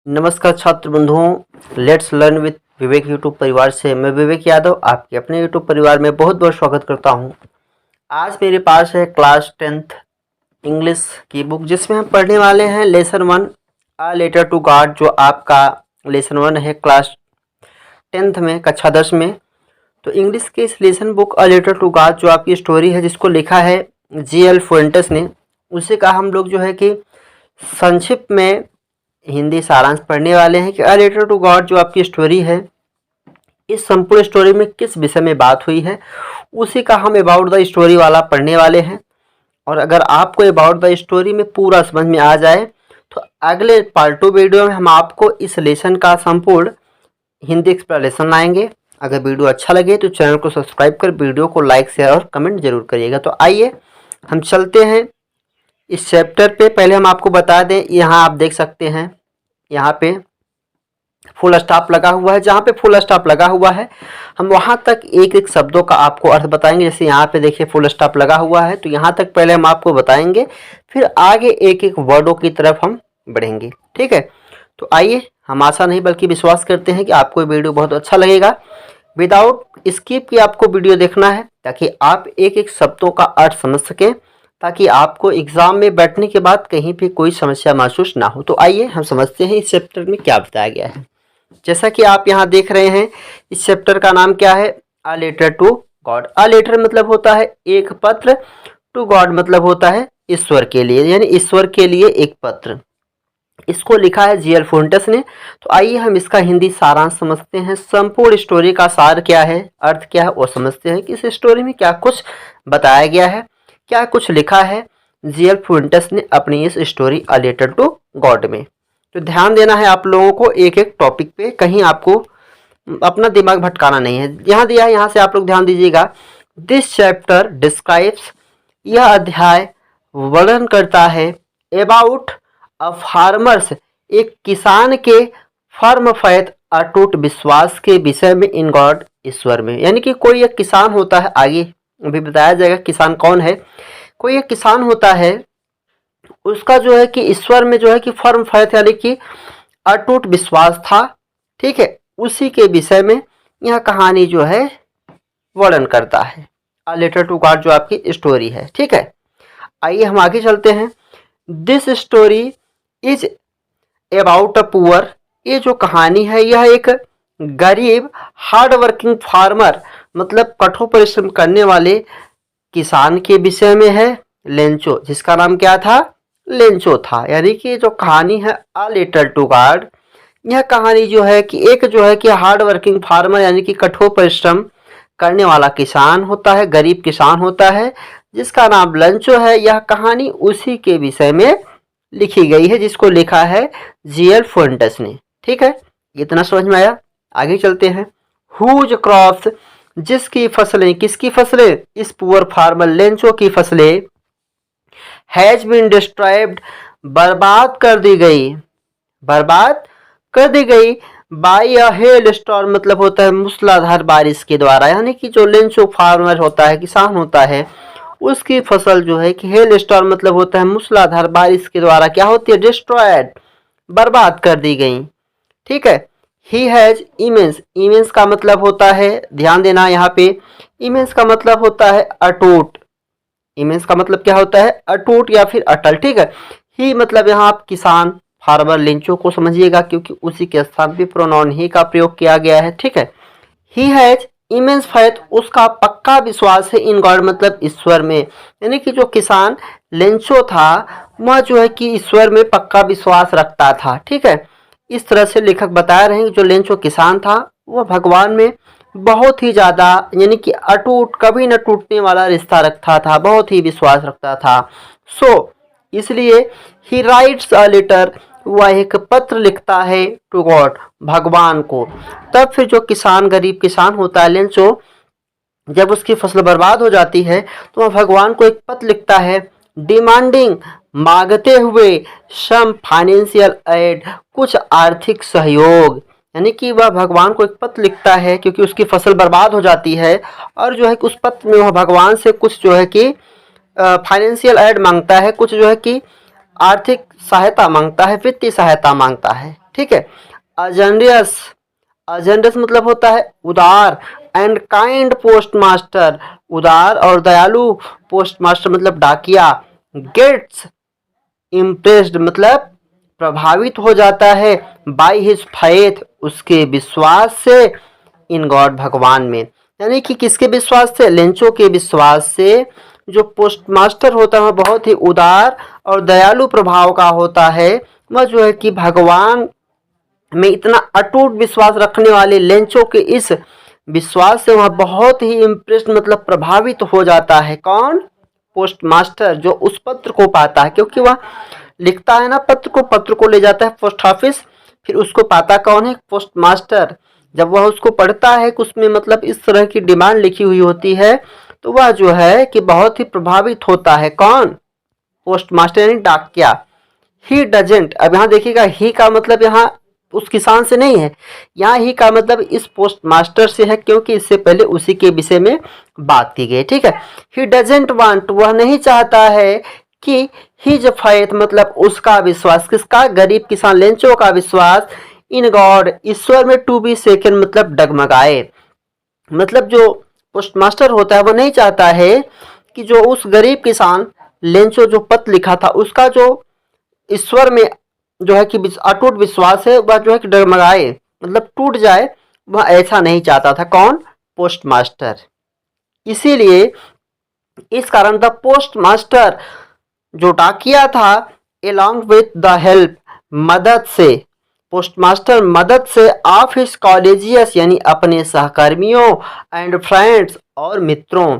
नमस्कार छात्र बंधुओं, let's learn with Vivek YouTube परिवार से मैं विवेक यादव आपके अपने यूट्यूब परिवार में बहुत बहुत स्वागत करता हूं। आज मेरे पास है क्लास 10th इंग्लिश की बुक, जिसमें हम पढ़ने वाले हैं lesson 1 a letter to God, जो आपका लेसन 1 है क्लास 10th में, कक्षा 10 में। तो इंग्लिश के इस lesson book a letter to God जो आपकी स्टोरी है, जिसको लिखा है जी.एल. फुएंटेस ने, उसी का हम लोग जो है कि संक्षिप्त में हिंदी सारांश पढ़ने वाले हैं कि अ लेटर टू गॉड जो आपकी स्टोरी है, इस संपूर्ण स्टोरी में किस विषय में बात हुई है, उसी का हम अबाउट द स्टोरी वाला पढ़ने वाले हैं। और अगर आपको अबाउट द स्टोरी में पूरा समझ में आ जाए तो अगले पार्ट 2 वीडियो में हम आपको इस लेसन का संपूर्ण हिंदी एक्सप्लेनेशन लाएंगे। अगर वीडियो अच्छा लगे तो चैनल को सब्सक्राइब कर वीडियो को लाइक शेयर और कमेंट जरूर करिएगा। तो आइए हम चलते हैं इस चैप्टर पे। पहले हम आपको बता दें, यहाँ आप देख सकते हैं, यहाँ पे फुल स्टॉप लगा हुआ है। जहाँ पे फुल स्टॉप लगा हुआ है हम वहाँ तक एक एक शब्दों का आपको अर्थ बताएंगे। जैसे यहाँ पे देखिए फुल स्टॉप लगा हुआ है, तो यहाँ तक पहले हम आपको बताएंगे, फिर आगे एक एक वर्डों की तरफ हम बढ़ेंगे। ठीक है, तो आइए, हम आशा नहीं बल्कि विश्वास करते हैं कि आपको वीडियो बहुत अच्छा लगेगा। विदाउट स्किप की आपको वीडियो देखना है ताकि आप एक एक शब्दों का अर्थ समझ सकें, ताकि आपको एग्जाम में बैठने के बाद कहीं भी कोई समस्या महसूस ना हो। तो आइए हम समझते हैं इस चैप्टर में क्या बताया गया है। जैसा कि आप यहाँ देख रहे हैं, इस चैप्टर का नाम क्या है, a letter to God. A letter मतलब होता है एक पत्र, टू गॉड मतलब होता है ईश्वर के लिए, यानी ईश्वर के लिए एक पत्र। इसको लिखा है जी.एल. फुएंटेस ने। तो आइए हम इसका हिंदी सारांश समझते हैं। संपूर्ण स्टोरी का सार क्या है, अर्थ क्या है, वो समझते हैं कि इस स्टोरी में क्या कुछ बताया गया है, क्या कुछ लिखा है जी.एल. फुएंटेस ने अपनी इस story a letter to God में। तो ध्यान देना है आप लोगों को एक एक टॉपिक पे, कहीं आपको अपना दिमाग भटकाना नहीं है। यहाँ दिया है, यहाँ से आप लोग ध्यान दीजिएगा। दिस चैप्टर डिस्क्राइब्स, यह अध्याय वर्णन करता है, अबाउट अ फार्मर्स, एक किसान के फर्म फैथ, अटूट विश्वास के विषय में, इन गॉड, ईश्वर में। यानी कि कोई एक किसान होता है, आगे अभी बताया जाएगा किसान कौन है। कोई एक किसान होता है, उसका जो है कि ईश्वर में जो है कि फर्म फैथ यानी कि अटूट विश्वास था। ठीक है, उसी के विषय में यह कहानी जो है वर्णन करता है। अ लेटर टू गॉड जो आपकी स्टोरी है। ठीक है, आइए हम आगे चलते हैं। This story is about a poor, ये जो कहानी है यह एक गरीब हार्ड वर्किंग फार्मर, मतलब कठोर परिश्रम करने वाले किसान के विषय में है। लेंचो, जिसका नाम क्या था, लेंचो था। यानी कि जो कहानी है अ लेटर टू गॉड, यह कहानी जो है कि एक जो है कि हार्ड वर्किंग फार्मर यानी कि कठोर परिश्रम करने वाला किसान होता है, गरीब किसान होता है, जिसका नाम लेंचो है। यह कहानी उसी के विषय में लिखी गई है, जिसको लिखा है जी.एल. फुएंटेस ने। ठीक है, इतना समझ में आया। आगे चलते हैं। हुज क्रॉप्स, जिसकी फसलें, किसकी फसलें, इस पुअर फार्मर लेंचो की फसलें, हैज बीन डिस्ट्रॉयड, बर्बाद कर दी गई, बर्बाद कर दी गई, बाई अ हेल स्टॉर्म मतलब होता है मूसलाधार बारिश के द्वारा। यानी कि जो लेंचो फार्मर होता है, किसान होता है, उसकी फसल जो है कि हेल स्टॉर्म मतलब होता है मूसलाधार बारिश के द्वारा क्या होती है, डिस्ट्रॉयड, बर्बाद कर दी गई। ठीक है, ही हैज इमेंस, इमेंस का मतलब होता है, ध्यान देना यहाँ पे, इमेंस का मतलब होता है अटूट। इमेंस का मतलब क्या होता है, अटूट या फिर अटल। ठीक है, ही मतलब यहाँ आप किसान फार्मर लेंचो को समझिएगा, क्योंकि उसी के स्थान पे प्रोनाउन ही का प्रयोग किया गया है। ठीक है, ही हैज इमेंस फैथ, उसका पक्का विश्वास है, इन गॉड मतलब ईश्वर में। यानी कि जो किसान लेंचो था, वह जो है कि ईश्वर में पक्का विश्वास रखता था। ठीक है, इस तरह से लेखक बता रहे हैं कि जो लेंचो किसान था, वह भगवान में बहुत ही ज़्यादा यानी कि अटूट, कभी न टूटने वाला रिश्ता रखता था, बहुत ही विश्वास रखता था। इसलिए ही राइट्स अ लेटर, वह एक पत्र लिखता है, टू गॉड, भगवान को। तब फिर जो किसान, गरीब किसान होता है लेंचो, जब उसकी फसल बर्बाद हो जाती है तो वह भगवान को एक पत्र लिखता है, डिमांडिंग, मांगते हुए, सम फाइनेंशियल एड, कुछ आर्थिक सहयोग। यानी कि वह भगवान को एक पत्र लिखता है क्योंकि उसकी फसल बर्बाद हो जाती है, और जो है कि उस पत्र में वह भगवान से कुछ जो है कि फाइनेंशियल एड मांगता है, कुछ जो है कि आर्थिक सहायता मांगता है, वित्तीय सहायता मांगता है। ठीक है। अजेंडियस, अजेंडस मतलब होता है उदार, एंड काइंड पोस्ट मास्टर, उदार और दयालु पोस्ट मास्टर मतलब डाकिया। गेट्स इम्प्रेस्ड मतलब प्रभावित हो जाता है, बाय हिज फेथ उसके विश्वास से, इन गॉड भगवान में, यानी कि किसके विश्वास से, लेंचो के विश्वास से। जो पोस्ट मास्टर होता है वह बहुत ही उदार और दयालु प्रभाव का होता है, वह जो है कि भगवान में इतना अटूट विश्वास रखने वाले लेंचो के इस विश्वास से वह बहुत ही इम्प्रेस्ड मतलब प्रभावित हो जाता है। कौन? पोस्ट मास्टर, जो उस पत्र को पाता है, क्योंकि वह लिखता है ना पत्र को ले जाता है पोस्ट ऑफिस, फिर उसको पाता कौन है? Post master. जब वह उसको पढ़ता है कि उसमें मतलब इस तरह की डिमांड लिखी हुई होती है, तो वह जो है कि बहुत ही प्रभावित होता है। कौन? पोस्ट मास्टर यानी डाकिया। ही डजेंट, अब यहाँ देखिएगा ही का मतलब यहाँ उस किसान से नहीं है, यहाँ ही का मतलब इस पोस्ट मास्टर से है, क्योंकि इससे पहले उसी के विषय में बात की गई। ठीक है। ही डजेंट वांट, वह नहीं चाहता है कि हिज फेथ मतलब उसका विश्वास, किसका? गरीब किसान लेंचो का विश्वास, इन गॉड ईश्वर में, टू बी सेकंड मतलब डगमगाए। मतलब जो पोस्ट मास्टर होता है वो नहीं चाहता है कि जो उस गरीब किसान लेंचो जो पत्र लिखा था उसका जो ईश्वर में जो है कि अटूट विश्वास है वह जो है कि डगमगाए मतलब टूट जाए, वह ऐसा नहीं चाहता था। कौन? Post master. इसीलिए इस कारण द पोस्ट मास्टर जो डाकिया था, एलॉन्ग विथ द हेल्प मदद से, पोस्टमास्टर मदद से ऑफ हिज कॉलेजियस यानी अपने सहकर्मियों, एंड फ्रेंड्स और मित्रों।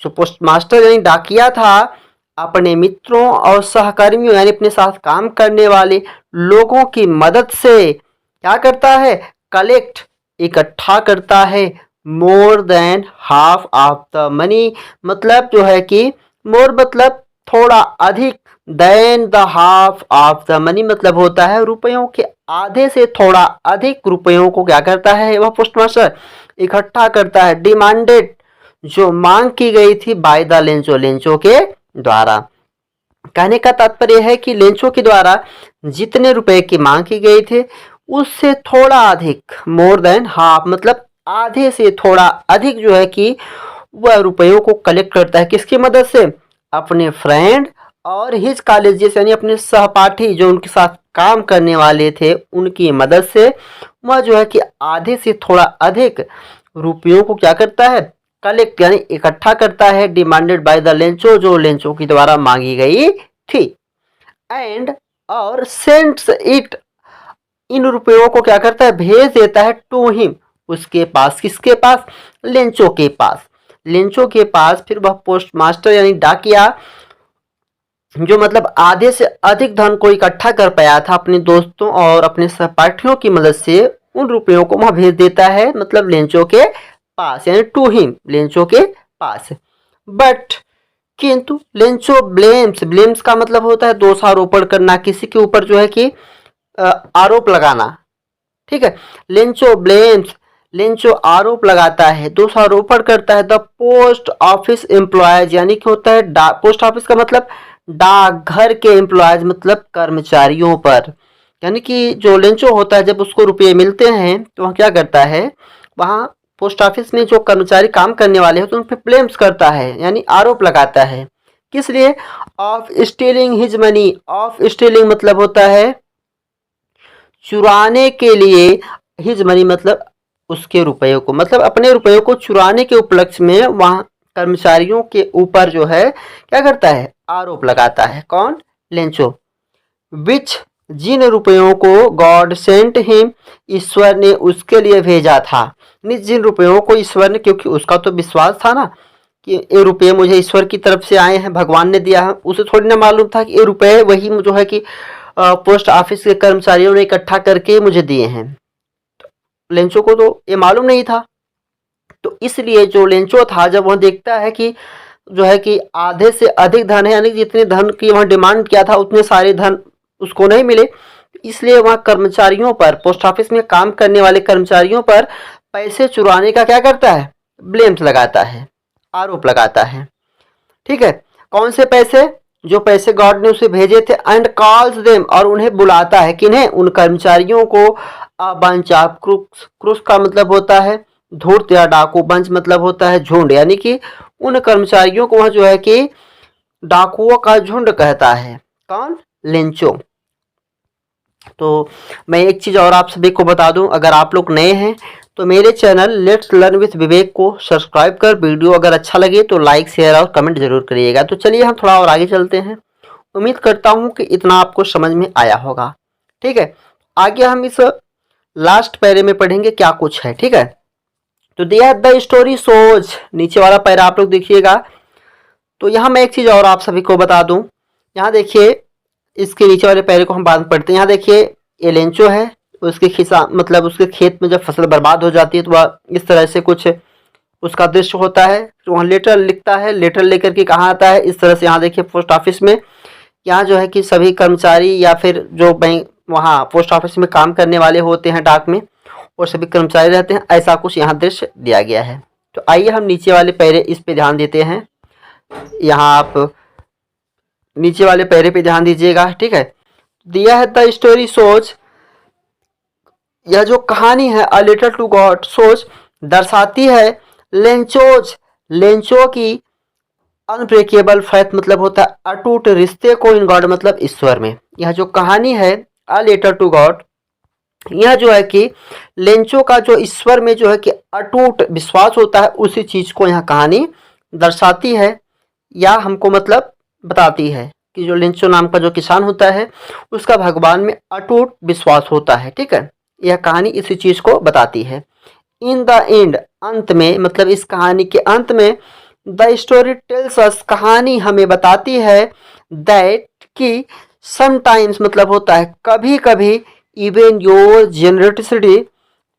जो पोस्टमास्टर यानी डाकिया था अपने मित्रों और सहकर्मियों यानी अपने साथ काम करने वाले लोगों की मदद से क्या करता है? कलेक्ट इकट्ठा करता है, more than half of the money मतलब जो है कि मोर मतलब थोड़ा अधिक, than the half of the money मतलब होता है रुपयों के आधे से थोड़ा अधिक रुपयों को क्या करता है वह पोस्टमास्टर? इकट्ठा करता है। डिमांडेड जो मांग की गई थी बाय द लेंचो, लेंचो के द्वारा। कहने का तात्पर्य है कि लेंचो के द्वारा जितने रुपए की मांग की गई थी उससे थोड़ा अधिक, मोर देन हाफ मतलब आधे से थोड़ा अधिक जो है कि वह रुपयों को कलेक्ट करता है। किसकी मदद से? अपने फ्रेंड और हिज कॉलेजेस यानी अपने सहपाठी जो उनके साथ काम करने वाले थे उनकी मदद से वह जो है कि आधे से थोड़ा अधिक रुपयों को क्या करता है? कलेक्ट यानी इकट्ठा करता है। डिमांडेड बाय द लेंचो जो लेंचो के द्वारा मांगी गई थी। एंड और सेंड्स इट इन रुपयों को क्या करता है? भेज देता है टू हिम उसके पास। किसके पास? लेंचो के पास। लेंचो के पास फिर वह पोस्टमास्टर यानी डाकिया जो मतलब आधे से अधिक धन को इकट्ठा कर पाया था अपने दोस्तों और अपने सहपाठियों की मदद से, उन रुपयों को वह भेज देता है मतलब लेंचो के पास यानी टू हिम, लेंचो के पास। बट किंतु लेंचो ब्लेम्स, ब्लेम्स का मतलब होता है दोषारोपण करना, किसी के ऊपर जो है कि आरोप लगाना। ठीक है। लेंचो ब्लेम्स, लेंचो आरोप लगाता है, दोषारोपण करता है द पोस्ट ऑफिस एम्प्लॉयज यानी कि होता है पोस्ट ऑफिस का मतलब डाकघर के एम्प्लॉयज मतलब कर्मचारियों पर। यानी कि जो लेंचो होता है जब उसको रुपये मिलते हैं तो वह क्या करता है? वहाँ पोस्ट ऑफिस में जो कर्मचारी काम करने वाले होते हैं उन पर ब्लेम्स करता है यानी आरोप लगाता है। किस लिए? Of stealing his money, of stealing मतलब होता है चुराने के लिए, हिज मनी मतलब उसके रुपयों को, मतलब अपने रुपयों को चुराने के उपलक्ष्य में वहाँ कर्मचारियों के ऊपर जो है क्या करता है? आरोप लगाता है। कौन? लेंचो। विच जिन रुपयों को गॉड सेंट हिम ईश्वर ने उसके लिए भेजा था, जिन रुपयों को ईश्वर ने, क्योंकि उसका तो विश्वास था ना कि ये रुपये मुझे ईश्वर की तरफ से आए हैं, भगवान ने दिया है, उसे थोड़ी ना मालूम था कि ये रुपये वही जो है कि पोस्ट ऑफिस के कर्मचारियों ने इकट्ठा करके मुझे दिए हैं। लेंचो को तो ये मालूम नहीं था, तो इसलिए जो लेंचो था जब वह देखता है कि जो है कि आधे से अधिक धन है यानी जितने धन की वह डिमांड किया था उतने सारे धन उसको नहीं मिले, इसलिए वह कर्मचारियों पर, पोस्ट ऑफिस में काम करने वाले कर्मचारियों पर पैसे चुराने का क्या करता है? ब्लेम्स लगाता है, आरोप लगाता है। ठीक है। कौन से पैसे? जो पैसे गॉड ने उसे भेजे थे, एंड कॉल्स देम, और उन्हें बुलाता है, किन्हें, उन कर्मचारियों को, a bunch of crooks, crooks का मतलब होता है धूर्त या डाकू, बंच मतलब होता है झुंड, यानी कि उन कर्मचारियों को वह जो है कि डाकुओं का झुंड कहता है। कौन? लेंचो। तो मैं एक चीज़ और आप सभी को बता दूं, अगर आप लोग नए हैं तो मेरे चैनल लेट्स लर्न विथ विवेक को सब्सक्राइब कर, वीडियो अगर अच्छा लगे तो लाइक शेयर और कमेंट जरूर करिएगा। तो चलिए हम थोड़ा और आगे चलते हैं। उम्मीद करता हूं कि इतना आपको समझ में आया होगा। ठीक है, आगे हम इस लास्ट पैरे में पढ़ेंगे क्या कुछ है। ठीक है, तो दिया द स्टोरी सोच, नीचे वाला पैरा आप लोग देखिएगा। तो यहाँ मैं एक चीज़ और आप सभी को बता दूं, यहाँ देखिए इसके नीचे वाले पैरे को हम बाद में पढ़ते हैं। यहाँ देखिए ये लेंचो है, उसके किसान मतलब उसके खेत में जब फसल बर्बाद हो जाती है तो वह इस तरह से कुछ उसका दृश्य होता है। तो वहाँ लेटर लिखता है, लेटर लेकर के कहाँ आता है, इस तरह से। यहाँ देखिए पोस्ट ऑफिस में, यहाँ जो है कि सभी कर्मचारी या फिर जो बैंक वहाँ पोस्ट ऑफिस में काम करने वाले होते हैं डाक में, और सभी कर्मचारी रहते हैं, ऐसा कुछ यहाँ दृश्य दिया गया है। तो आइए हम नीचे वाले पैरे इस पे ध्यान देते हैं। यहाँ आप नीचे वाले पैरे पे ध्यान दीजिएगा। ठीक है, दिया है द स्टोरी सोच, यह जो कहानी है अ लेटर टू गॉड, सोच दर्शाती है लेंचोज, लेंचो की अनब्रेकेबल फैथ मतलब होता है अटूट रिश्ते को, इन गॉड मतलब ईश्वर में। यह जो कहानी है अ लेटर टू गॉड, यह जो है कि लेंचो का जो ईश्वर में जो है कि अटूट विश्वास होता है, उसी चीज को यह कहानी दर्शाती है, या हमको मतलब बताती है कि जो लेंचो नाम का जो किसान होता है उसका भगवान में अटूट विश्वास होता है। ठीक है, यह कहानी इसी चीज को बताती है। इन द एंड, अंत में, मतलब इस कहानी के अंत में, द स्टोरी टेल्स अस, कहानी हमें बताती है, दैट कि समटाइम्स मतलब होता है कभी कभी, even your generosity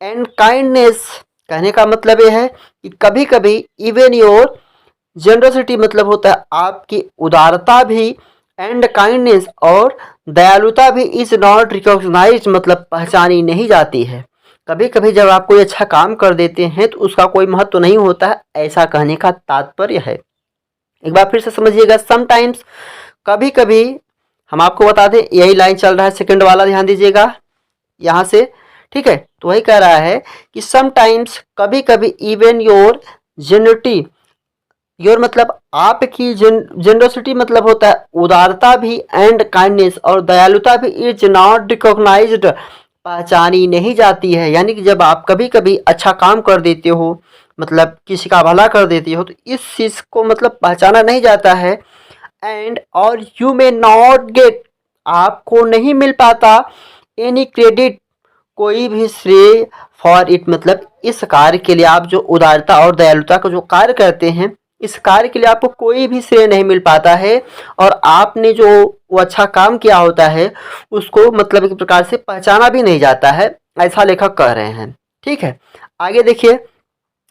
and kindness, कहने का मतलब यह है कि कभी कभी इवन योर जेनरसिटी मतलब होता है आपकी उदारता भी, एंड काइंडनेस और दयालुता भी, इज नॉट रिकॉग्नाइज्ड मतलब पहचानी नहीं जाती है। कभी कभी जब आप कोई अच्छा काम कर देते हैं तो उसका कोई महत्व तो नहीं होता है, ऐसा कहने का तात्पर्य है। एक बार फिर से समझिएगा, समटाइम्स कभी कभी, हम आपको बता दें यही लाइन चल रहा है सेकंड वाला, ध्यान दीजिएगा यहाँ से। ठीक है, तो वही कह रहा है कि समटाइम्स कभी कभी, इवन योर जेन्युइनिटी, योर मतलब आपकी, जेनरोसिटी मतलब होता है उदारता भी, एंड काइंडनेस और दयालुता भी, इज नॉट रिकॉग्नाइज्ड पहचानी नहीं जाती है। यानी कि जब आप कभी कभी अच्छा काम कर देते हो, मतलब किसी का भला कर देते हो, तो इस चीज़ को मतलब पहचाना नहीं जाता है। एंड और यू मे नॉट गेट, आपको नहीं मिल पाता, एनी क्रेडिट, कोई भी श्रेय, फॉर इट मतलब इस कार्य के लिए, आप जो उदारता और दयालुता का जो कार्य करते हैं, इस कार्य के लिए आपको कोई भी श्रेय नहीं मिल पाता है, और आपने जो वो अच्छा काम किया होता है उसको मतलब एक प्रकार से पहचाना भी नहीं जाता है, ऐसा लेखक कह रहे हैं। ठीक है, आगे देखिए,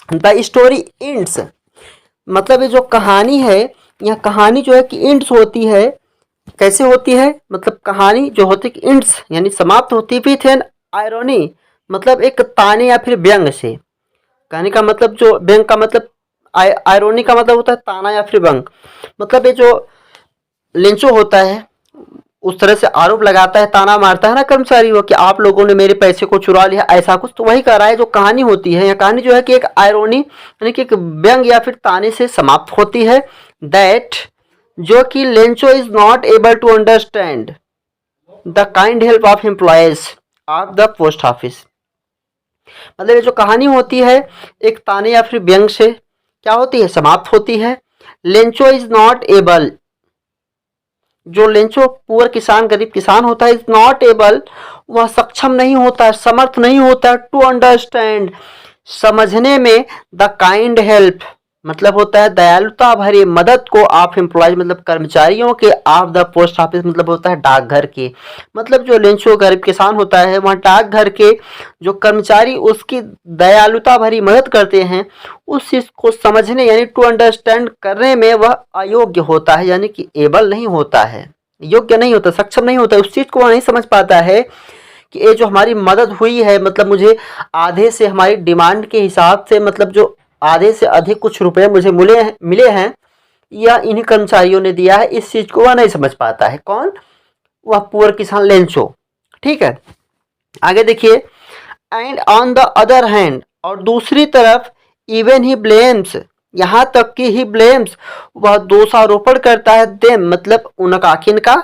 द स्टोरी एंड्स, मतलब ये जो कहानी है, यह कहानी जो है कि एंड्स होती है, कैसे होती है, मतलब कहानी जो होती है एंड्स यानी समाप्त होती है विथ एन आयरनी, मतलब एक ताने या फिर व्यंग से। कहने का मतलब, जो व्यंग का मतलब, आयरोनी का मतलब होता है ताना या फिर व्यंग। मतलब ये जो लेंचो होता है उस तरह से आरोप लगाता है, ताना मारता है ना कर्मचारी वो, कि आप लोगों ने मेरे पैसे को चुरा लिया, ऐसा कुछ। तो वही कह रहा है, जो कहानी होती है, यह कहानी जो है कि एक आयरोनी यानी कि एक व्यंग या फिर ताने से समाप्त होती है। दैट, जो कि Lencho is not able to understand the kind help of employees of the post office. मतलब ये जो कहानी होती है एक ताने या फिर व्यंग से क्या होती है, समाप्त होती है। लेंचो इज नॉट एबल, जो लेंचो पुअर किसान, गरीब किसान होता है, इज नॉट एबल, वह सक्षम नहीं होता है, समर्थ नहीं होता है, टू अंडरस्टैंड समझने में, द काइंड हेल्प मतलब होता है दयालुता भरी मदद को, ऑफ एम्प्लॉयज मतलब कर्मचारियों के, ऑफ द पोस्ट ऑफिस मतलब होता है डाकघर के। मतलब जो लेंचो गरीब किसान होता है वहाँ डाकघर के जो कर्मचारी उसकी दयालुता भरी मदद करते हैं, उस चीज को समझने यानी टू अंडरस्टैंड करने में वह अयोग्य होता है, यानी कि एबल नहीं होता है, योग्य नहीं होता, सक्षम नहीं होता, उस चीज को वह नहीं समझ पाता है कि ये जो हमारी मदद हुई है, मतलब मुझे आधे से हमारी डिमांड के हिसाब से, मतलब जो आधे से अधिक कुछ रुपए मुझे मिले हैं, या इन्हीं कर्मचारियों ने दिया है, इस चीज को वह नहीं समझ पाता है। कौन? वह पुअर किसान लेंचो। ठीक है, आगे देखिए, and on the other hand, और दूसरी तरफ इवन ही ब्लेम्स, यहाँ तक कि ही ब्लेम्स, वह दोषारोपण करता है देम, मतलब उनका, किनका?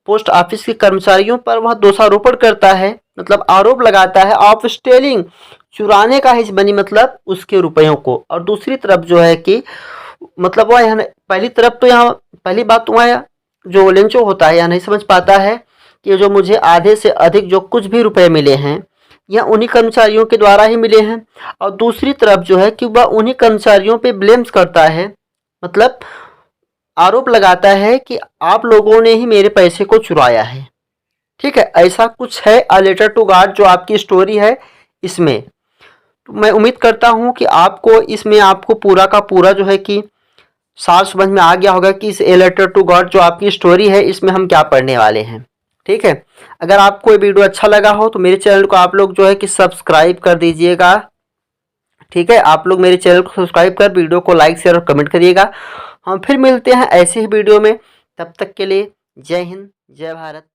पोस्ट ऑफिस के कर्मचारियों पर वह दोषारोपण करता है, मतलब आरोप लगाता है, ऑफ स्टेलिंग, चुराने का हिस्सा बनी, मतलब उसके रुपयों को। और दूसरी तरफ जो है कि मतलब वह यहाँ, पहली तरफ तो यहाँ पहली बात तो वह जो लेंचो होता है यह नहीं समझ पाता है कि जो मुझे आधे से अधिक जो कुछ भी रुपए मिले हैं यह उन्हीं कर्मचारियों के द्वारा ही मिले हैं। और दूसरी तरफ जो है कि वह उन्हीं कर्मचारियों पे ब्लेम्स करता है, मतलब आरोप लगाता है कि आप लोगों ने ही मेरे पैसे को चुराया है। ठीक है, ऐसा कुछ है अ लेटर टू गॉड जो आपकी स्टोरी है इसमें। तो मैं उम्मीद करता हूँ कि आपको इसमें आपको पूरा का पूरा जो है कि सार समझ में आ गया होगा कि इस ए लेटर टू गॉड जो आपकी स्टोरी है इसमें हम क्या पढ़ने वाले हैं। ठीक है, अगर आपको ये वीडियो अच्छा लगा हो तो मेरे चैनल को आप लोग जो है कि सब्सक्राइब कर दीजिएगा। ठीक है, आप लोग मेरे चैनल को सब्सक्राइब कर वीडियो को लाइक शेयर और कमेंट करिएगा। हम फिर मिलते हैं ऐसे ही वीडियो में, तब तक के लिए जय हिंद, जय भारत।